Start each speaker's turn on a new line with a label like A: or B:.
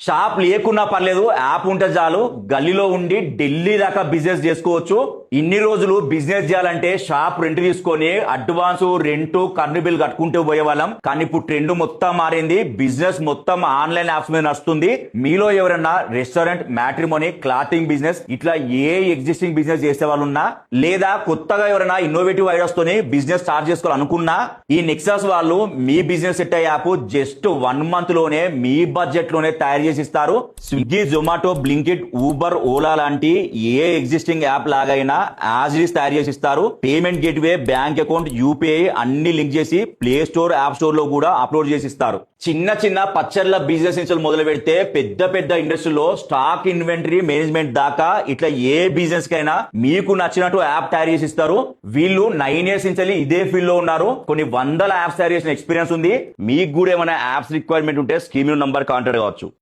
A: Shop లేకున్నా పర్లేదు, app ఉంటే చాలు గల్లీలో ఉండి ఢిల్లీ దాకా బిజినెస్ చేసుకోవచ్చు. ఇన్ని రోజులు బిజినెస్ చేయాలంటే షాప్ రెంట్ తీసుకొని అడ్వాన్స్ రెంట్ కరెంట్ బిల్ కట్టుకుంటూ పోయేవాళ్ళం. కానీ ఇప్పుడు ట్రెండ్ మొత్తం మారింది. బిజినెస్ మొత్తం ఆన్లైన్ యాప్స్ మీద నడుస్తుంది. మీలో ఎవరైనా రెస్టారెంట్, మ్యాట్రిమోనీ, క్లాతింగ్ బిజినెస్ ఇట్లా ఏ ఎగ్జిస్టింగ్ బిజినెస్ చేసే వాళ్ళు ఉన్నా, లేదా కొత్తగా ఎవరైనా ఇన్నోవేటివ్ ఐడియాస్ తోని బిజినెస్ స్టార్ట్ చేసుకోవాలనుకున్నా, ఈ నెక్సస్ వాళ్ళు మీ business set app just 1 month లోనే మీ బడ్జెట్ లోనే తయారు చేసి ఇస్తారు. స్విగ్గీ, జొమాటో, బ్లింకిట్, ఊబర్, ఓలా లాంటి ఏ ఎగ్జిస్టింగ్ యాప్ లాగైనా యాజ్ ఇట్ ఈస్ తయారు చేసి ఇస్తారు. Payment gateway, bank account, UPI అన్ని లింక్ చేసి ప్లే స్టోర్, యాప్ స్టోర్ లో కూడా అప్లోడ్ చేసి ఇస్తారు. చిన్న చిన్న పచ్చళ్ళ బిజినెస్ నుంచి మొదలు పెడితే పెద్ద పెద్ద ఇండస్ట్రీలో స్టాక్ ఇన్వెంటరీ మేనేజ్మెంట్ దాకా ఇట్లా ఏ బిజినెస్ కైనా మీకు నచ్చినట్టు యాప్ తయారు చేసి ఇస్తారు. వీళ్ళు 9 years నుంచి ఇదే ఫీల్డ్ లో ఉన్నారు. కొన్ని వందల యాప్స్ తయారు చేసిన ఎక్స్పీరియన్స్ ఉంది. మీకు కూడా ఏమైనా యాప్స్ రిక్వైర్మెంట్ ఉంటే స్క్రీన్ నంబర్ కాంటాక్ట్ కావచ్చు.